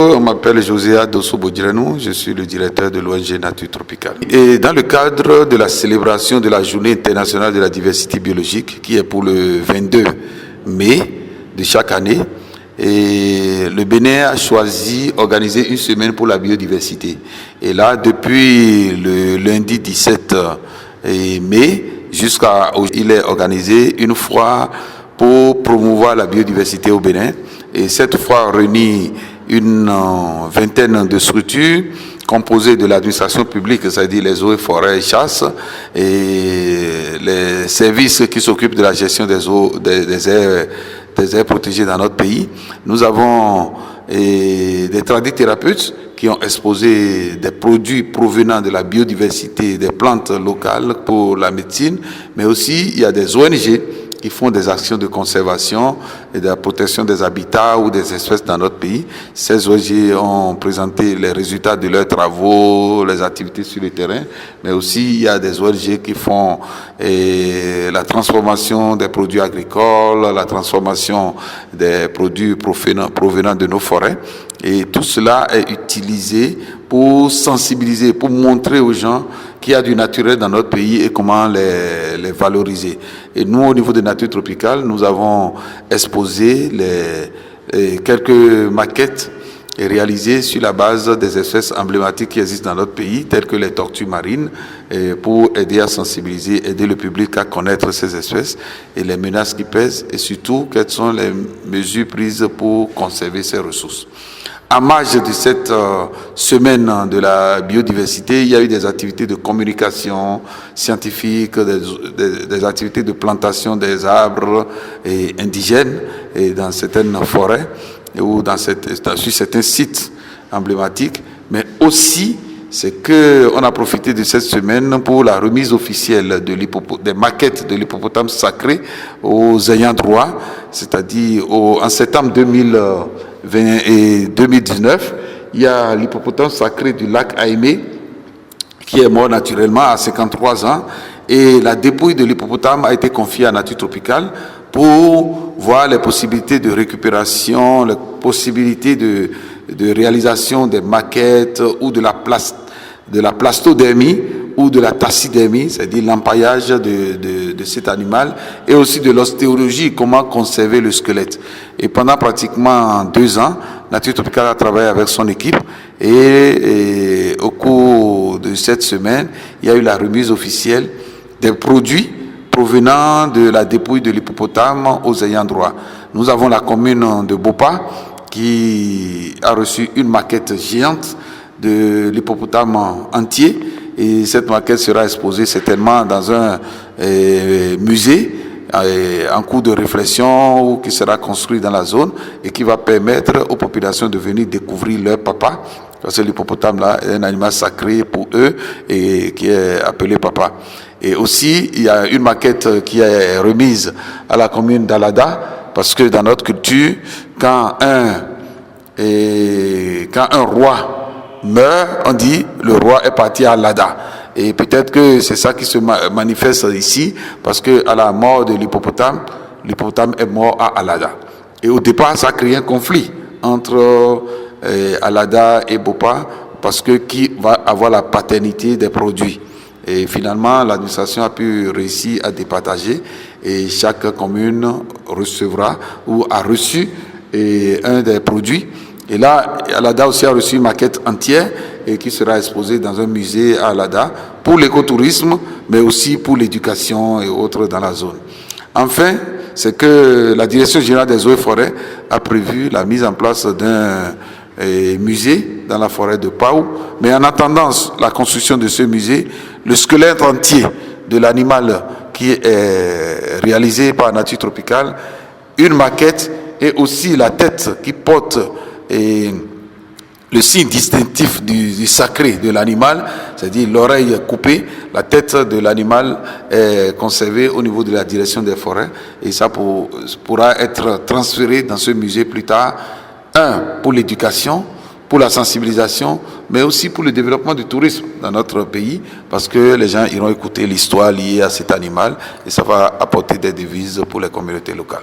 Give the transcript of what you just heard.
On m'appelle José Dosso Bodjiranou, je suis le directeur de l'ONG Nature Tropicale. Et dans le cadre de la célébration de la Journée internationale de la diversité biologique, qui est pour le 22 mai de chaque année, et le Bénin a choisi d'organiser une semaine pour la biodiversité. Et là, depuis le lundi 17 mai jusqu'à aujourd'hui, il est organisé une foire pour promouvoir la biodiversité au Bénin. Et cette foire réunit une vingtaine de structures composées de l'administration publique, c'est-à-dire les eaux et forêts et chasse, et les services qui s'occupent de la gestion des eaux, des aires protégées dans notre pays. Nous avons des tradithérapeutes qui ont exposé des produits provenant de la biodiversité des plantes locales pour la médecine, mais aussi il y a des ONG qui font des actions de conservation et de la protection des habitats ou des espèces dans notre pays. Ces ONG ont présenté les résultats de leurs travaux, les activités sur le terrain, mais aussi il y a des ONG qui font la transformation des produits agricoles, la transformation des produits provenant de nos forêts. Et tout cela est utilisé pour sensibiliser, pour montrer aux gens qu'il y a du naturel dans notre pays et comment les valoriser. Et nous, au niveau de Nature Tropicale, nous avons exposé quelques maquettes réalisées sur la base des espèces emblématiques qui existent dans notre pays, telles que les tortues marines, pour aider à sensibiliser, aider le public à connaître ces espèces et les menaces qui pèsent, et surtout quelles sont les mesures prises pour conserver ces ressources. En marge de cette semaine de la biodiversité, il y a eu des activités de communication scientifique, des activités de plantation des arbres indigènes et dans certaines forêts ou sur certains sites emblématiques, mais aussi c'est qu'on a profité de cette semaine pour la remise officielle des maquettes de l'hippopotame sacré aux ayants droit, c'est-à-dire en septembre 2019, il y a l'hippopotame sacré du lac Aimé qui est mort naturellement à 53 ans, et la dépouille de l'hippopotame a été confiée à Nature Tropicale pour voir les possibilités de récupération, les possibilités de réalisation des maquettes ou de la plastodermie ou de la taxidermie, c'est-à-dire l'empaillage de cet animal, et aussi de l'ostéologie, comment conserver le squelette. Et pendant pratiquement 2 ans, Nature Tropicale a travaillé avec son équipe, et au cours de cette semaine, il y a eu la remise officielle des produits provenant de la dépouille de l'hippopotame aux ayants droit. Nous avons la commune de Bopa qui a reçu une maquette géante de l'hippopotame entier, et cette maquette sera exposée certainement dans un musée en cours de réflexion ou qui sera construit dans la zone et qui va permettre aux populations de venir découvrir leur papa, parce que l'hippopotame là est un animal sacré pour eux et qui est appelé papa. Et aussi il y a une maquette qui est remise à la commune d'Alada, parce que dans notre culture, quand un roi meurt, on dit le roi est parti à Alada. Et peut-être que c'est ça qui se manifeste ici, parce que à la mort de l'hippopotame est mort à Alada. Et au départ, ça a créé un conflit entre Alada et Bopa, parce que qui va avoir la paternité des produits. Et finalement, l'administration a pu réussir à départager, et chaque commune recevra ou a reçu un des produits. Et là, Alada aussi a reçu une maquette entière et qui sera exposée dans un musée à Alada pour l'écotourisme, mais aussi pour l'éducation et autres dans la zone. Enfin, c'est que la Direction générale des eaux et forêts a prévu la mise en place d'un musée dans la forêt de Pau. Mais en attendant la construction de ce musée, le squelette entier de l'animal qui est réalisé par Nature Tropicale, une maquette et aussi la tête qui porte le signe distinctif du sacré de l'animal, c'est-à-dire l'oreille coupée, la tête de l'animal est conservée au niveau de la direction des forêts, et ça pourra être transféré dans ce musée plus tard, pour l'éducation, pour la sensibilisation, mais aussi pour le développement du tourisme dans notre pays, parce que les gens iront écouter l'histoire liée à cet animal, et ça va apporter des devises pour les communautés locales.